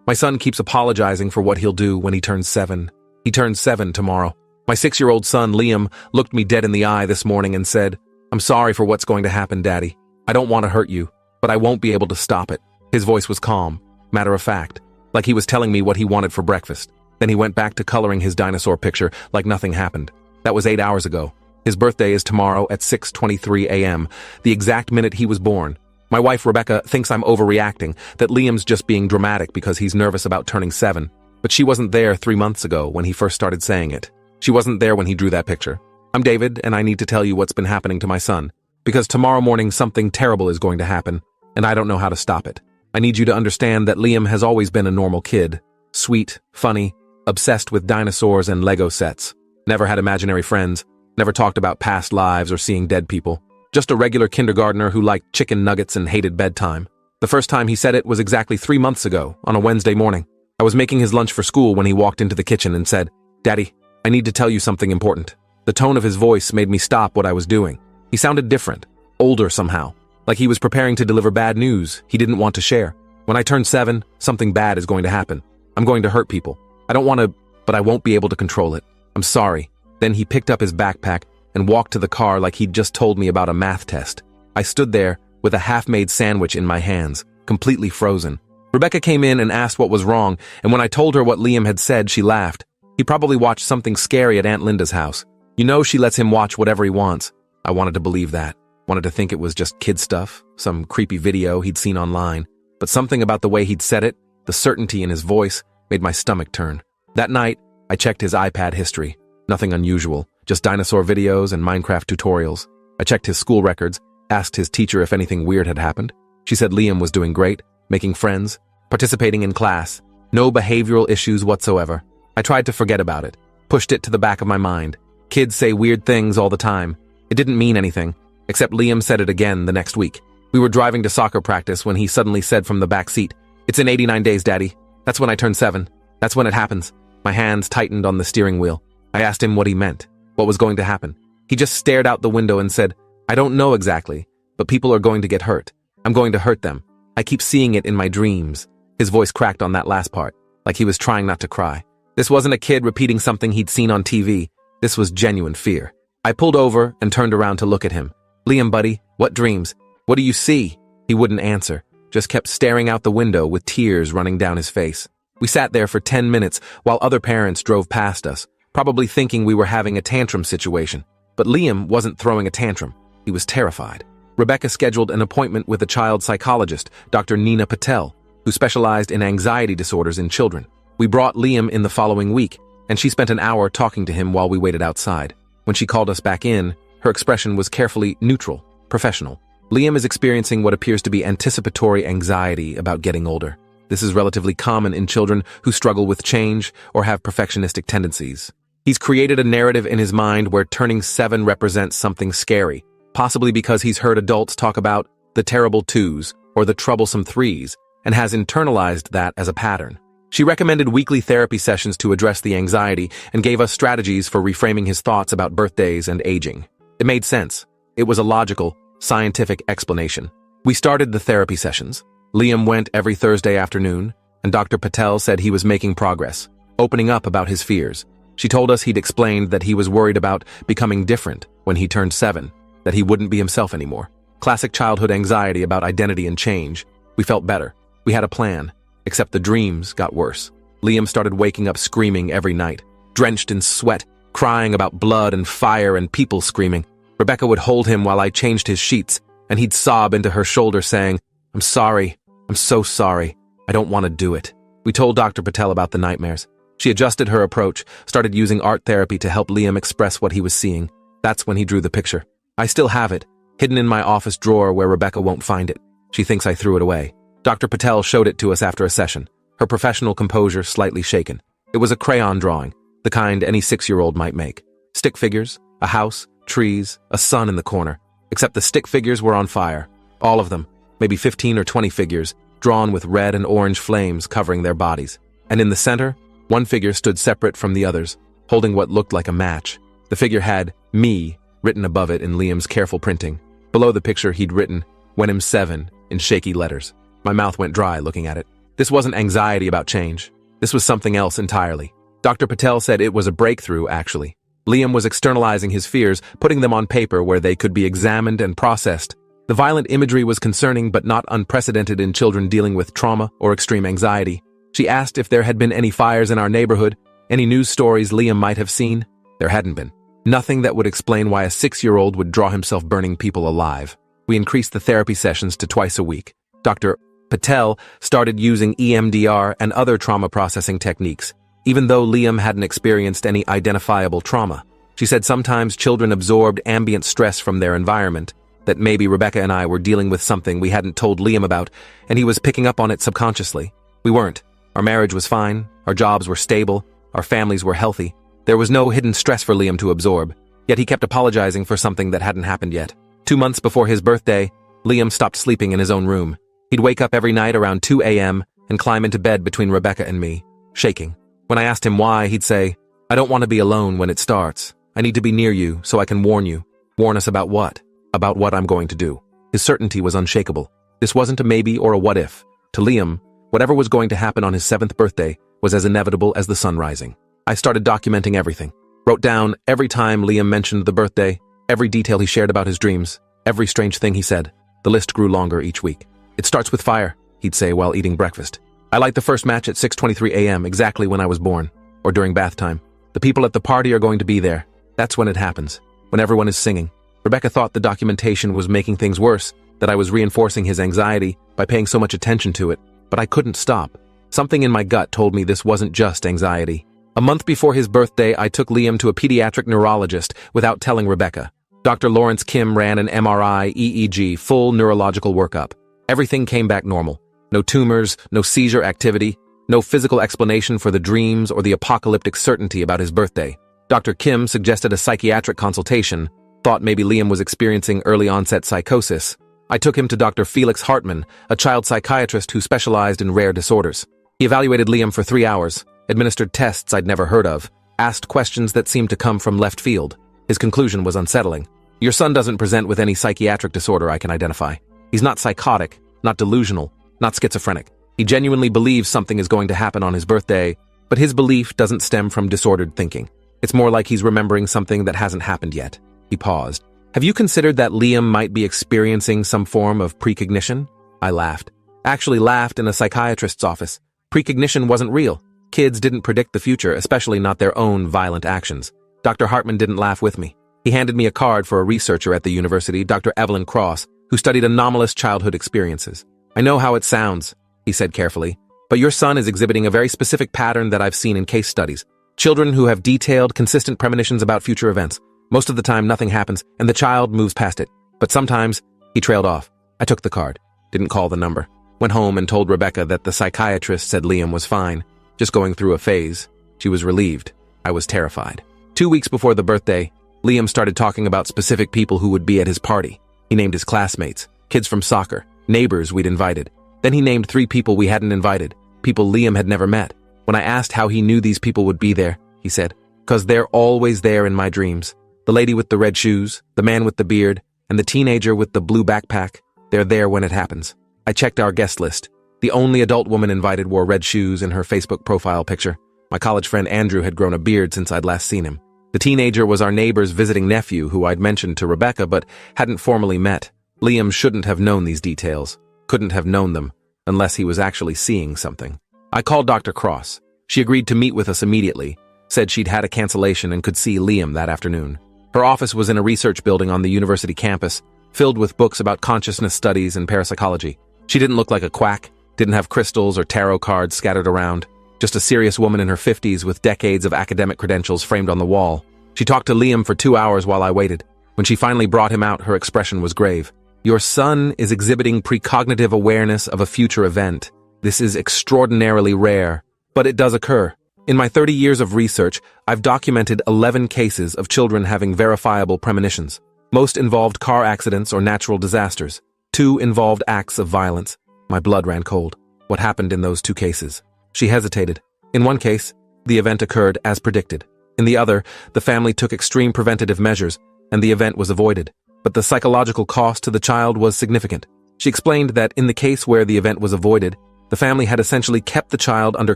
My son keeps apologizing for what he'll do when he turns 7. He turns 7 tomorrow. My 6-year-old son, Liam, looked me dead in the eye this morning and said, "I'm sorry for what's going to happen, Daddy. I don't want to hurt you, but I won't be able to stop it." His voice was calm, matter of fact, like he was telling me what he wanted for breakfast. Then he went back to coloring his dinosaur picture like nothing happened. That was 8 hours ago. His birthday is tomorrow at 6:23 a.m., the exact minute he was born. My wife, Rebecca, thinks I'm overreacting, that Liam's just being dramatic because he's nervous about turning 7. But she wasn't there 3 months ago when he first started saying it. She wasn't there when he drew that picture. I'm David, and I need to tell you what's been happening to my son. Because tomorrow morning something terrible is going to happen, and I don't know how to stop it. I need you to understand that Liam has always been a normal kid. Sweet, funny, obsessed with dinosaurs and Lego sets. Never had imaginary friends, never talked about past lives or seeing dead people. Just a regular kindergartner who liked chicken nuggets and hated bedtime. The first time he said it was exactly 3 months ago, on a Wednesday morning. I was making his lunch for school when he walked into the kitchen and said, "Daddy, I need to tell you something important." The tone of his voice made me stop what I was doing. He sounded different, older somehow, like he was preparing to deliver bad news he didn't want to share. When I turn 7, something bad is going to happen. I'm going to hurt people. I don't want to, but I won't be able to control it. I'm sorry. Then he picked up his backpack and walked to the car like he'd just told me about a math test. I stood there with a half-made sandwich in my hands, completely frozen. Rebecca came in and asked what was wrong, and when I told her what Liam had said, she laughed. He probably watched something scary at Aunt Linda's house. You know she lets him watch whatever he wants. I wanted to believe that. Wanted to think it was just kid stuff, some creepy video he'd seen online. But something about the way he'd said it, the certainty in his voice, made my stomach turn. That night, I checked his iPad history. Nothing unusual, just dinosaur videos and Minecraft tutorials. I checked his school records, asked his teacher if anything weird had happened. She said Liam was doing great, making friends, participating in class. No behavioral issues whatsoever. I tried to forget about it, pushed it to the back of my mind. Kids say weird things all the time. It didn't mean anything, except Liam said it again the next week. We were driving to soccer practice when he suddenly said from the back seat, "It's in 89 days, Daddy. That's when I turn 7. That's when it happens." My hands tightened on the steering wheel. I asked him what he meant, what was going to happen. He just stared out the window and said, "I don't know exactly, but people are going to get hurt. I'm going to hurt them. I keep seeing it in my dreams." His voice cracked on that last part, like he was trying not to cry. This wasn't a kid repeating something he'd seen on TV. This was genuine fear. I pulled over and turned around to look at him. "Liam, buddy, what dreams? What do you see?" He wouldn't answer, just kept staring out the window with tears running down his face. We sat there for 10 minutes while other parents drove past us, probably thinking we were having a tantrum situation. But Liam wasn't throwing a tantrum. He was terrified. Rebecca scheduled an appointment with a child psychologist, Dr. Nina Patel, who specialized in anxiety disorders in children. We brought Liam in the following week, and she spent an hour talking to him while we waited outside. When she called us back in, her expression was carefully neutral, professional. Liam is experiencing what appears to be anticipatory anxiety about getting older. This is relatively common in children who struggle with change or have perfectionistic tendencies. He's created a narrative in his mind where turning 7 represents something scary, possibly because he's heard adults talk about the terrible 2s or the troublesome 3s and has internalized that as a pattern. She recommended weekly therapy sessions to address the anxiety and gave us strategies for reframing his thoughts about birthdays and aging. It made sense. It was a logical, scientific explanation. We started the therapy sessions. Liam went every Thursday afternoon, and Dr. Patel said he was making progress, opening up about his fears. She told us he'd explained that he was worried about becoming different when he turned 7, that he wouldn't be himself anymore. Classic childhood anxiety about identity and change. We felt better. We had a plan, except the dreams got worse. Liam started waking up screaming every night, drenched in sweat, crying about blood and fire and people screaming. Rebecca would hold him while I changed his sheets, and he'd sob into her shoulder saying, "I'm sorry. I'm so sorry. I don't want to do it." We told Dr. Patel about the nightmares. She adjusted her approach, started using art therapy to help Liam express what he was seeing. That's when he drew the picture. I still have it, hidden in my office drawer where Rebecca won't find it. She thinks I threw it away. Dr. Patel showed it to us after a session, her professional composure slightly shaken. It was a crayon drawing, the kind any 6-year-old might make. Stick figures, a house, trees, a sun in the corner. Except the stick figures were on fire. All of them, maybe 15 or 20 figures, drawn with red and orange flames covering their bodies. And in the center, one figure stood separate from the others, holding what looked like a match. The figure had "me" written above it in Liam's careful printing. Below the picture, he'd written, "When I'm 7," in shaky letters. My mouth went dry looking at it. This wasn't anxiety about change. This was something else entirely. Dr. Patel said it was a breakthrough, actually. Liam was externalizing his fears, putting them on paper where they could be examined and processed. The violent imagery was concerning but not unprecedented in children dealing with trauma or extreme anxiety. She asked if there had been any fires in our neighborhood, any news stories Liam might have seen. There hadn't been. Nothing that would explain why a 6-year-old would draw himself burning people alive. We increased the therapy sessions to twice a week. Dr. Patel started using EMDR and other trauma processing techniques, even though Liam hadn't experienced any identifiable trauma. She said sometimes children absorbed ambient stress from their environment, that maybe Rebecca and I were dealing with something we hadn't told Liam about, and he was picking up on it subconsciously. We weren't. Our marriage was fine, our jobs were stable, our families were healthy. There was no hidden stress for Liam to absorb, yet he kept apologizing for something that hadn't happened yet. 2 months before his birthday, Liam stopped sleeping in his own room. He'd wake up every night around 2 a.m. and climb into bed between Rebecca and me, shaking. When I asked him why, he'd say, "I don't want to be alone when it starts. I need to be near you so I can warn you." Warn us about what? About what I'm going to do. His certainty was unshakable. This wasn't a maybe or a what if. To Liam, whatever was going to happen on his 7th birthday was as inevitable as the sun rising. I started documenting everything. Wrote down every time Liam mentioned the birthday, every detail he shared about his dreams, every strange thing he said. The list grew longer each week. "It starts with fire," he'd say while eating breakfast. "I light the first match at 6:23 a.m., exactly when I was born, or during bath time. The people at the party are going to be there. That's when it happens, when everyone is singing." Rebecca thought the documentation was making things worse, that I was reinforcing his anxiety by paying so much attention to it, but I couldn't stop. Something in my gut told me this wasn't just anxiety. A month before his birthday, I took Liam to a pediatric neurologist without telling Rebecca. Dr. Lawrence Kim ran an MRI, EEG, full neurological workup. Everything came back normal. No tumors, no seizure activity, no physical explanation for the dreams or the apocalyptic certainty about his birthday. Dr. Kim suggested a psychiatric consultation, thought maybe Liam was experiencing early-onset psychosis. I took him to Dr. Felix Hartman, a child psychiatrist who specialized in rare disorders. He evaluated Liam for 3 hours, administered tests I'd never heard of, asked questions that seemed to come from left field. His conclusion was unsettling. "Your son doesn't present with any psychiatric disorder I can identify. He's not psychotic, not delusional, not schizophrenic. He genuinely believes something is going to happen on his birthday, but his belief doesn't stem from disordered thinking. It's more like he's remembering something that hasn't happened yet." He paused. "Have you considered that Liam might be experiencing some form of precognition?" I laughed. Actually laughed in a psychiatrist's office. Precognition wasn't real. Kids didn't predict the future, especially not their own violent actions. Dr. Hartman didn't laugh with me. He handed me a card for a researcher at the university, Dr. Evelyn Cross, who studied anomalous childhood experiences. "I know how it sounds," he said carefully, "but your son is exhibiting a very specific pattern that I've seen in case studies. Children who have detailed, consistent premonitions about future events. Most of the time, nothing happens, and the child moves past it. But sometimes," he trailed off. I took the card. Didn't call the number. Went home and told Rebecca that the psychiatrist said Liam was fine, just going through a phase. She was relieved. I was terrified. 2 weeks before the birthday, Liam started talking about specific people who would be at his party. He named his classmates, kids from soccer, neighbors we'd invited. Then he named 3 people we hadn't invited, people Liam had never met. When I asked how he knew these people would be there, he said, "'Cause they're always there in my dreams. The lady with the red shoes, the man with the beard, and the teenager with the blue backpack, they're there when it happens." I checked our guest list. The only adult woman invited wore red shoes in her Facebook profile picture. My college friend Andrew had grown a beard since I'd last seen him. The teenager was our neighbor's visiting nephew who I'd mentioned to Rebecca but hadn't formally met. Liam shouldn't have known these details, couldn't have known them, unless he was actually seeing something. I called Dr. Cross. She agreed to meet with us immediately, said she'd had a cancellation and could see Liam that afternoon. Her office was in a research building on the university campus, filled with books about consciousness studies and parapsychology. She didn't look like a quack, didn't have crystals or tarot cards scattered around, just a serious woman in her 50s with decades of academic credentials framed on the wall. She talked to Liam for 2 hours while I waited. When she finally brought him out, her expression was grave. "Your son is exhibiting precognitive awareness of a future event. This is extraordinarily rare, but it does occur. In my 30 years of research, I've documented 11 cases of children having verifiable premonitions. Most involved car accidents or natural disasters. 2 involved acts of violence." My blood ran cold. What happened in those 2 cases? She hesitated. In one case, the event occurred as predicted. In the other, the family took extreme preventative measures, and the event was avoided. But the psychological cost to the child was significant. She explained that in the case where the event was avoided, The family had essentially kept the child under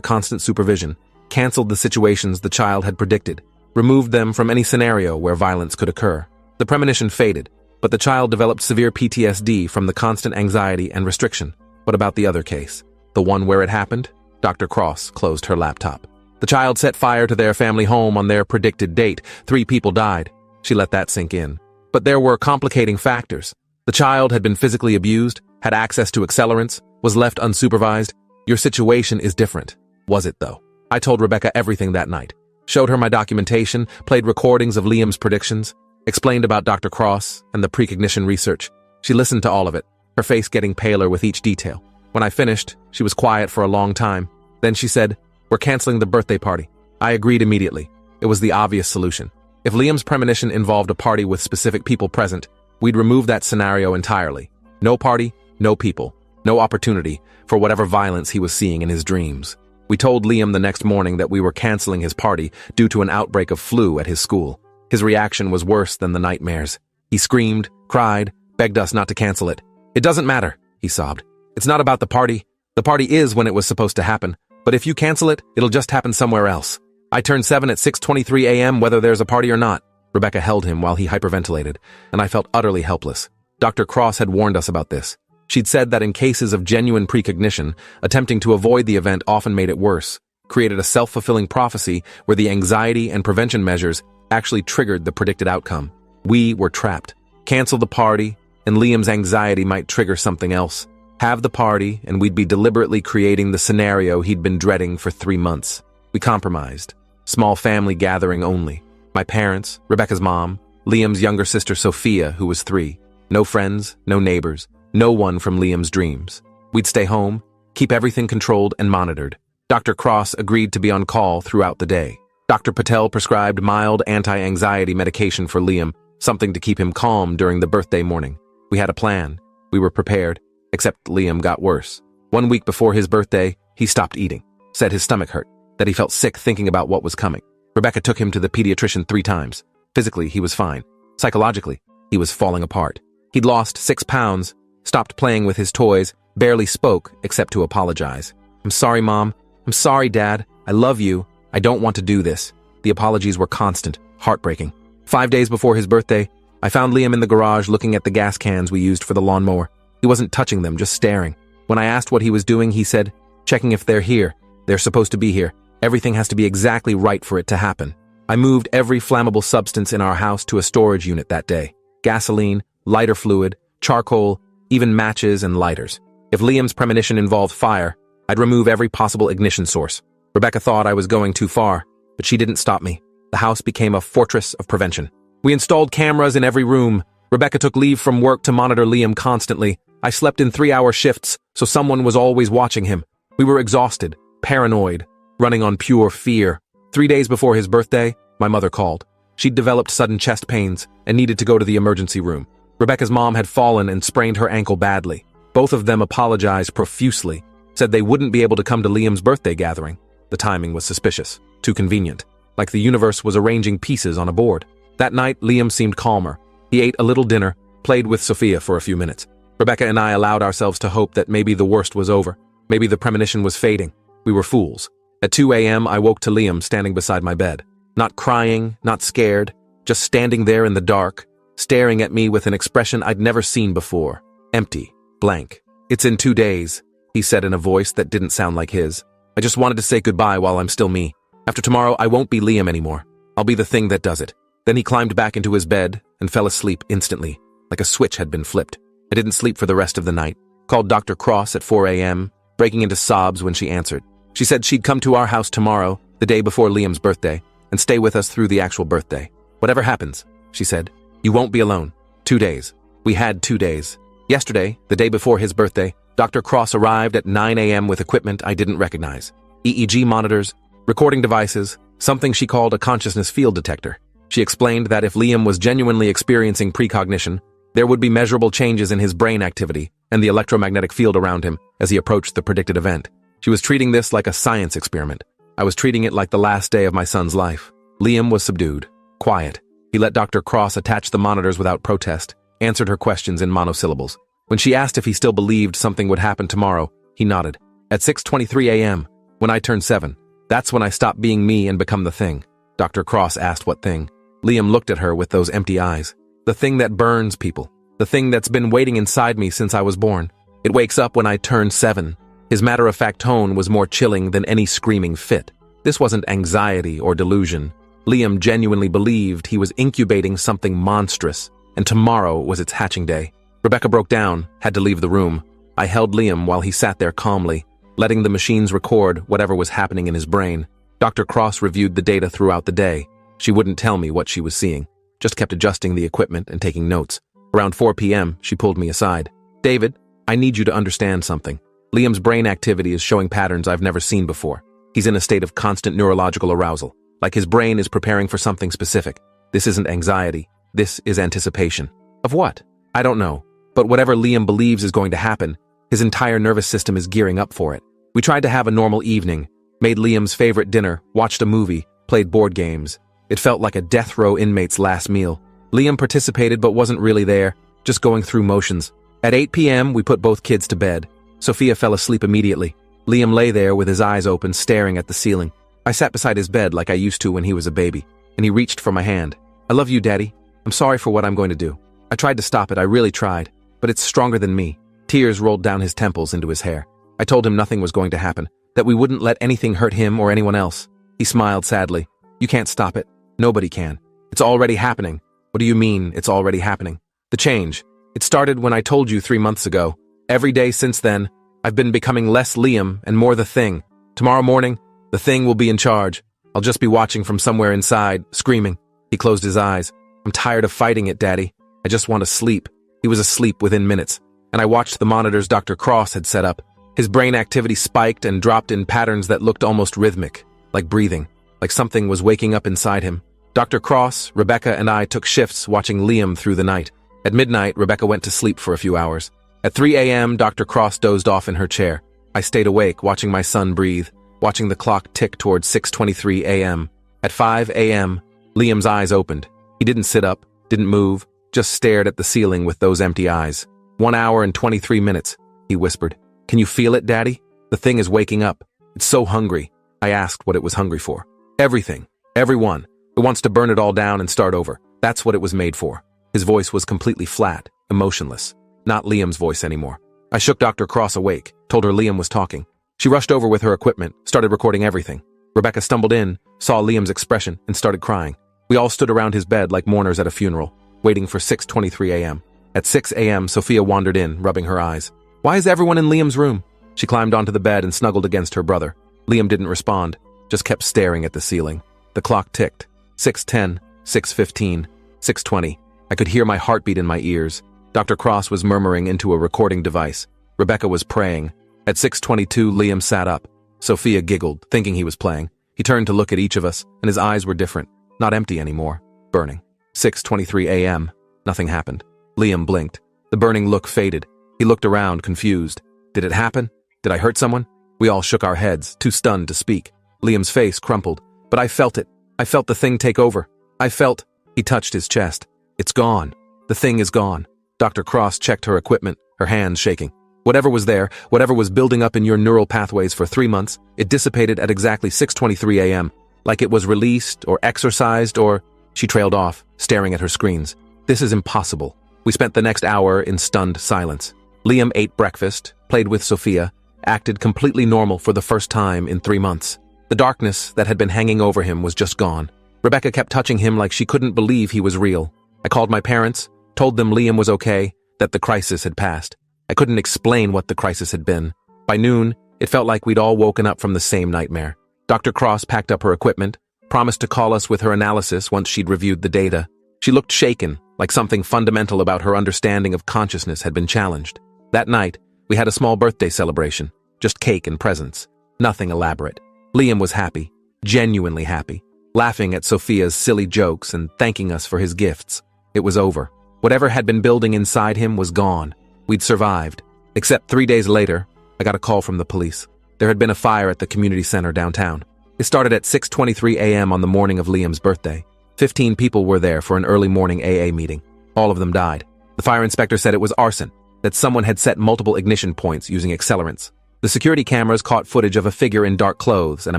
constant supervision, canceled the situations the child had predicted, removed them from any scenario where violence could occur. The premonition faded, but the child developed severe PTSD from the constant anxiety and restriction. What about the other case? The one where it happened? Dr. Cross closed her laptop. The child set fire to their family home on their predicted date. 3 people died. She let that sink in. But there were complicating factors. The child had been physically abused, had access to accelerants, was left unsupervised. Your situation is different. Was it, though? I told Rebecca everything that night. Showed her my documentation, played recordings of Liam's predictions, explained about Dr. Cross and the precognition research. She listened to all of it, her face getting paler with each detail. When I finished, she was quiet for a long time. Then she said, "We're canceling the birthday party." I agreed immediately. It was the obvious solution. If Liam's premonition involved a party with specific people present, we'd remove that scenario entirely. No party, no people, no opportunity for whatever violence he was seeing in his dreams. We told Liam the next morning that we were canceling his party due to an outbreak of flu at his school. His reaction was worse than the nightmares. He screamed, cried, begged us not to cancel it. "It doesn't matter," he sobbed. "It's not about the party. The party is when it was supposed to happen. But if you cancel it, it'll just happen somewhere else. I turned 7 at 6:23 a.m. whether there's a party or not." Rebecca held him while he hyperventilated, and I felt utterly helpless. Dr. Cross had warned us about this. She'd said that in cases of genuine precognition, attempting to avoid the event often made it worse, created a self-fulfilling prophecy where the anxiety and prevention measures actually triggered the predicted outcome. We were trapped. Cancel the party, and Liam's anxiety might trigger something else. Have the party, and we'd be deliberately creating the scenario he'd been dreading for 3 months. We compromised. Small family gathering only. My parents, Rebecca's mom, Liam's younger sister Sophia, who was 3. No friends, no neighbors, no one from Liam's dreams. We'd stay home, keep everything controlled and monitored. Dr. Cross agreed to be on call throughout the day. Dr. Patel prescribed mild anti-anxiety medication for Liam, something to keep him calm during the birthday morning. We had a plan. We were prepared, except Liam got worse. 1 week before his birthday, he stopped eating, said his stomach hurt, that he felt sick thinking about what was coming. Rebecca took him to the pediatrician 3 times. Physically, he was fine. Psychologically, he was falling apart. He'd lost 6 pounds, stopped playing with his toys, barely spoke except to apologize. "I'm sorry, Mom. I'm sorry, Dad. I love you. I don't want to do this." The apologies were constant, heartbreaking. 5 days before his birthday, I found Liam in the garage looking at the gas cans we used for the lawnmower. He wasn't touching them, just staring. When I asked what he was doing, he said, "Checking if they're here. They're supposed to be here. Everything has to be exactly right for it to happen." I moved every flammable substance in our house to a storage unit that day. Gasoline, lighter fluid, charcoal, even matches and lighters. If Liam's premonition involved fire, I'd remove every possible ignition source. Rebecca thought I was going too far, but she didn't stop me. The house became a fortress of prevention. We installed cameras in every room. Rebecca took leave from work to monitor Liam constantly. I slept in 3-hour shifts, so someone was always watching him. We were exhausted, paranoid, running on pure fear. 3 days before his birthday, my mother called. She'd developed sudden chest pains and needed to go to the emergency room. Rebecca's mom had fallen and sprained her ankle badly. Both of them apologized profusely, said they wouldn't be able to come to Liam's birthday gathering. The timing was suspicious, too convenient, like the universe was arranging pieces on a board. That night, Liam seemed calmer. He ate a little dinner, played with Sophia for a few minutes. Rebecca and I allowed ourselves to hope that maybe the worst was over. Maybe the premonition was fading. We were fools. At 2 a.m., I woke to Liam standing beside my bed. Not crying, not scared, just standing there in the dark, staring at me with an expression I'd never seen before. Empty, blank. "It's in 2 days, he said in a voice that didn't sound like his. "I just wanted to say goodbye while I'm still me. After tomorrow, I won't be Liam anymore. I'll be the thing that does it." Then he climbed back into his bed and fell asleep instantly, like a switch had been flipped. I didn't sleep for the rest of the night. Called Dr. Cross at 4 a.m., breaking into sobs when she answered. She said she'd come to our house tomorrow, the day before Liam's birthday, and stay with us through the actual birthday. "Whatever happens," she said, "you won't be alone." 2 days. We had 2 days. Yesterday, the day before his birthday, Dr. Cross arrived at 9 a.m. with equipment I didn't recognize. EEG monitors, recording devices, something she called a consciousness field detector. She explained that if Liam was genuinely experiencing precognition, there would be measurable changes in his brain activity and the electromagnetic field around him as he approached the predicted event. She was treating this like a science experiment. I was treating it like the last day of my son's life. Liam was subdued, quiet. He let Dr. Cross attach the monitors without protest, answered her questions in monosyllables. When she asked if he still believed something would happen tomorrow, he nodded. At 6:23 a.m., when I turned 7, that's when I stopped being me and become the thing. Dr. Cross asked what thing. Liam looked at her with those empty eyes. The thing that burns people. The thing that's been waiting inside me since I was born. It wakes up when I turn 7. His matter-of-fact tone was more chilling than any screaming fit. This wasn't anxiety or delusion. Liam genuinely believed he was incubating something monstrous, and tomorrow was its hatching day. Rebecca broke down, had to leave the room. I held Liam while he sat there calmly, letting the machines record whatever was happening in his brain. Dr. Cross reviewed the data throughout the day. She wouldn't tell me what she was seeing, just kept adjusting the equipment and taking notes. Around 4 p.m., she pulled me aside. "David, I need you to understand something. Liam's brain activity is showing patterns I've never seen before. He's in a state of constant neurological arousal, like his brain is preparing for something specific. This isn't anxiety. This is anticipation." "Of what?" "I don't know. But whatever Liam believes is going to happen, his entire nervous system is gearing up for it. We tried to have a normal evening, made Liam's favorite dinner, watched a movie, played board games. It felt like a death row inmate's last meal. Liam participated but wasn't really there, just going through motions. At 8 p.m., we put both kids to bed. Sophia fell asleep immediately. Liam lay there with his eyes open, staring at the ceiling. I sat beside his bed like I used to when he was a baby, and he reached for my hand. "I love you, Daddy. I'm sorry for what I'm going to do. I tried to stop it, I really tried, but it's stronger than me." Tears rolled down his temples into his hair. I told him nothing was going to happen, that we wouldn't let anything hurt him or anyone else. He smiled sadly. "You can't stop it. Nobody can. It's already happening." "What do you mean, it's already happening?" "The change. It started when I told you 3 months ago. Every day since then, I've been becoming less Liam and more the thing. Tomorrow morning, the thing will be in charge. I'll just be watching from somewhere inside, screaming." He closed his eyes. "I'm tired of fighting it, Daddy. I just want to sleep." He was asleep within minutes, and I watched the monitors Dr. Cross had set up. His brain activity spiked and dropped in patterns that looked almost rhythmic, like breathing, like something was waking up inside him. Dr. Cross, Rebecca, and I took shifts watching Liam through the night. At midnight, Rebecca went to sleep for a few hours. At 3 a.m., Dr. Cross dozed off in her chair. I stayed awake, watching my son breathe, watching the clock tick towards 6:23 a.m. At 5 a.m., Liam's eyes opened. He didn't sit up, didn't move, just stared at the ceiling with those empty eyes. 1 hour and 23 minutes, he whispered. "Can you feel it, Daddy? The thing is waking up. It's so hungry." I asked what it was hungry for. "Everything. Everyone. It wants to burn it all down and start over. That's what it was made for." His voice was completely flat, emotionless. Not Liam's voice anymore. I shook Dr. Cross awake, told her Liam was talking. She rushed over with her equipment, started recording everything. Rebecca stumbled in, saw Liam's expression, and started crying. We all stood around his bed like mourners at a funeral, waiting for 6:23 a.m. At 6 a.m., Sophia wandered in, rubbing her eyes. "Why is everyone in Liam's room?" She climbed onto the bed and snuggled against her brother. Liam didn't respond, just kept staring at the ceiling. The clock ticked. 6:10, 6:15, 6:20. I could hear my heartbeat in my ears. Dr. Cross was murmuring into a recording device. Rebecca was praying. At 6:22, Liam sat up. Sophia giggled, thinking he was playing. He turned to look at each of us, and his eyes were different. Not empty anymore. Burning. 6:23 a.m. Nothing happened. Liam blinked. The burning look faded. He looked around, confused. Did it happen? Did I hurt someone? We all shook our heads, too stunned to speak. Liam's face crumpled. But I felt it. I felt the thing take over. I felt... He touched his chest. "It's gone. The thing is gone." Dr. Cross checked her equipment, her hands shaking. "Whatever was there, whatever was building up in your neural pathways for 3 months, it dissipated at exactly 6:23 a.m., like it was released or exorcised or..." She trailed off, staring at her screens. "This is impossible." We spent the next hour in stunned silence. Liam ate breakfast, played with Sophia, acted completely normal for the first time in 3 months. The darkness that had been hanging over him was just gone. Rebecca kept touching him like she couldn't believe he was real. I called my parents, told them Liam was okay, that the crisis had passed. I couldn't explain what the crisis had been. By noon, it felt like we'd all woken up from the same nightmare. Dr. Cross packed up her equipment, promised to call us with her analysis once she'd reviewed the data. She looked shaken, like something fundamental about her understanding of consciousness had been challenged. That night, we had a small birthday celebration, just cake and presents. Nothing elaborate. Liam was happy, genuinely happy, laughing at Sophia's silly jokes and thanking us for his gifts. It was over. Whatever had been building inside him was gone. We'd survived. Except 3 days later, I got a call from the police. There had been a fire at the community center downtown. It started at 6:23 a.m. on the morning of Liam's birthday. 15 people were there for an early morning AA meeting. All of them died. The fire inspector said it was arson, that someone had set multiple ignition points using accelerants. The security cameras caught footage of a figure in dark clothes and a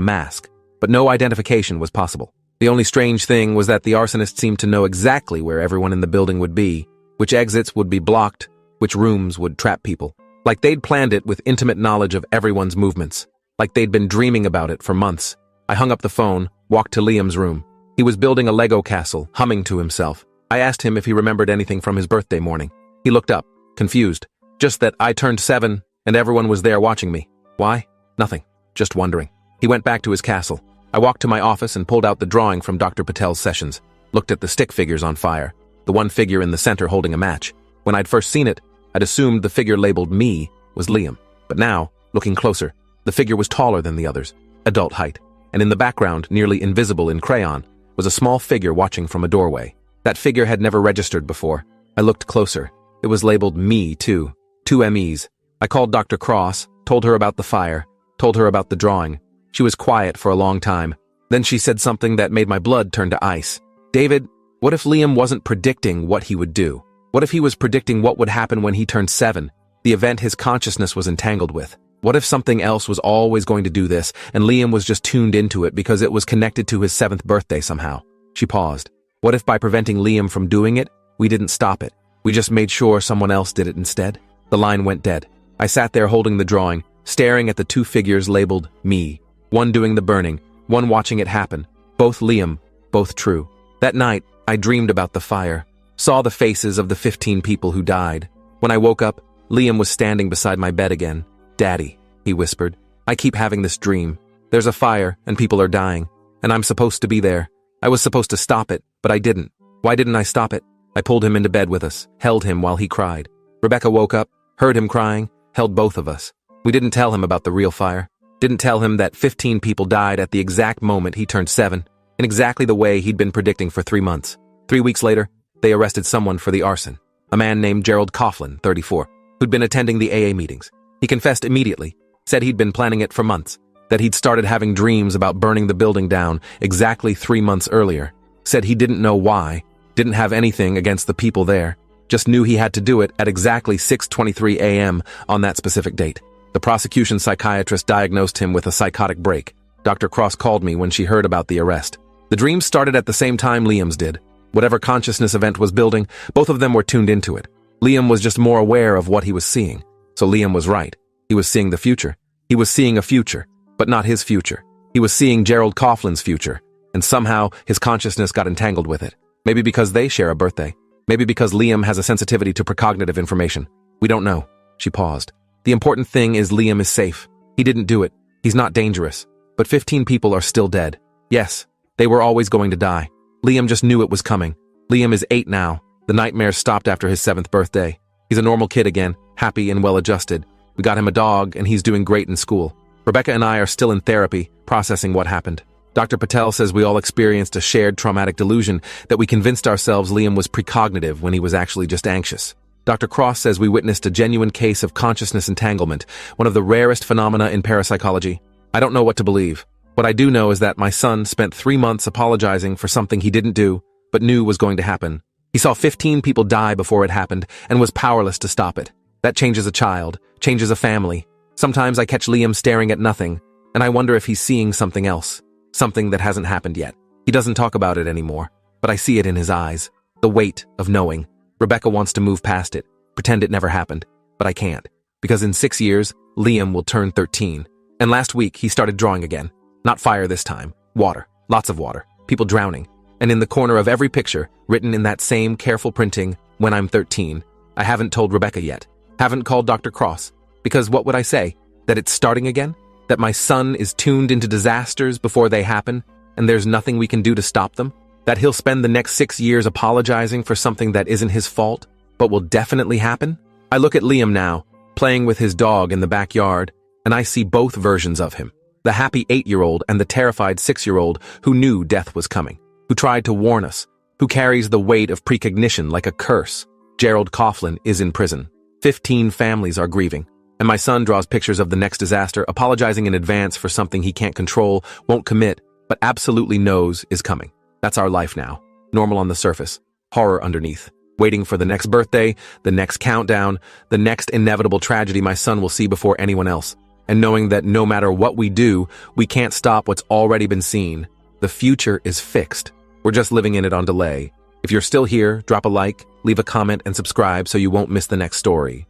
mask, but no identification was possible. The only strange thing was that the arsonist seemed to know exactly where everyone in the building would be, which exits would be blocked, which rooms would trap people. Like they'd planned it with intimate knowledge of everyone's movements. Like they'd been dreaming about it for months. I hung up the phone, walked to Liam's room. He was building a Lego castle, humming to himself. I asked him if he remembered anything from his birthday morning. He looked up, confused. Just that I turned 7 and everyone was there watching me. Why? Nothing. Just wondering. He went back to his castle. I walked to my office and pulled out the drawing from Dr. Patel's sessions, looked at the stick figures on fire, the one figure in the center holding a match. When I'd first seen it, I'd assumed the figure labeled me was Liam. But now, looking closer, the figure was taller than the others, adult height, and in the background, nearly invisible in crayon, was a small figure watching from a doorway. That figure had never registered before. I looked closer. It was labeled me, too. 2 MEs. I called Dr. Cross, told her about the fire, told her about the drawing. She was quiet for a long time. Then she said something that made my blood turn to ice. David, what if Liam wasn't predicting what he would do? What if he was predicting what would happen when he turned 7, the event his consciousness was entangled with? What if something else was always going to do this, and Liam was just tuned into it because it was connected to his 7th birthday somehow? She paused. What if by preventing Liam from doing it, we didn't stop it? We just made sure someone else did it instead? The line went dead. I sat there holding the drawing, staring at the 2 figures labeled me. One doing the burning, one watching it happen. Both Liam, both true. That night, I dreamed about the fire, saw the faces of the 15 people who died. When I woke up, Liam was standing beside my bed again. Daddy, he whispered, I keep having this dream. There's a fire and people are dying, and I'm supposed to be there. I was supposed to stop it, but I didn't. Why didn't I stop it? I pulled him into bed with us, held him while he cried. Rebecca woke up, heard him crying, held both of us. We didn't tell him about the real fire. Didn't tell him that 15 people died at the exact moment he turned 7, in exactly the way he'd been predicting for 3 months. 3 weeks later, they arrested someone for the arson. A man named Gerald Coughlin, 34, who'd been attending the AA meetings. He confessed immediately, said he'd been planning it for months, that he'd started having dreams about burning the building down exactly 3 months earlier. Said he didn't know why, didn't have anything against the people there, just knew he had to do it at exactly 6:23 a.m. on that specific date. The prosecution psychiatrist diagnosed him with a psychotic break. Dr. Cross called me when she heard about the arrest. The dreams started at the same time Liam's did. Whatever consciousness event was building, both of them were tuned into it. Liam was just more aware of what he was seeing. So Liam was right. He was seeing the future. He was seeing a future, but not his future. He was seeing Gerald Coughlin's future, and somehow his consciousness got entangled with it. Maybe because they share a birthday. Maybe because Liam has a sensitivity to precognitive information. We don't know. She paused. The important thing is Liam is safe. He didn't do it. He's not dangerous. But 15 people are still dead. Yes, they were always going to die. Liam just knew it was coming. Liam is 8 now. The nightmares stopped after his 7th birthday. He's a normal kid again, happy and well-adjusted. We got him a dog, and he's doing great in school. Rebecca and I are still in therapy, processing what happened. Dr. Patel says we all experienced a shared traumatic delusion, that we convinced ourselves Liam was precognitive when he was actually just anxious. Dr. Cross says we witnessed a genuine case of consciousness entanglement, one of the rarest phenomena in parapsychology. I don't know what to believe. What I do know is that my son spent 3 months apologizing for something he didn't do, but knew was going to happen. He saw 15 people die before it happened and was powerless to stop it. That changes a child, changes a family. Sometimes I catch Liam staring at nothing, and I wonder if he's seeing something else, something that hasn't happened yet. He doesn't talk about it anymore, but I see it in his eyes, the weight of knowing. Rebecca wants to move past it, pretend it never happened, but I can't, because in 6 years, Liam will turn 13. And last week, he started drawing again. Not fire this time, water, lots of water, people drowning. And in the corner of every picture, written in that same careful printing, when I'm 13, I haven't told Rebecca yet, haven't called Dr. Cross, because what would I say? That it's starting again? That my son is tuned into disasters before they happen, and there's nothing we can do to stop them? That he'll spend the next 6 years apologizing for something that isn't his fault, but will definitely happen? I look at Liam now, playing with his dog in the backyard, and I see both versions of him. The happy 8-year-old and the terrified 6-year-old who knew death was coming, who tried to warn us, who carries the weight of precognition like a curse. Gerald Coughlin is in prison. 15 families are grieving. And my son draws pictures of the next disaster, apologizing in advance for something he can't control, won't commit, but absolutely knows is coming. That's our life now. Normal on the surface, horror underneath. Waiting for the next birthday, the next countdown, the next inevitable tragedy my son will see before anyone else. and knowing that no matter what we do, we can't stop what's already been seen. The future is fixed. We're just living in it on delay. If you're still here, drop a like, leave a comment, and subscribe so you won't miss the next story.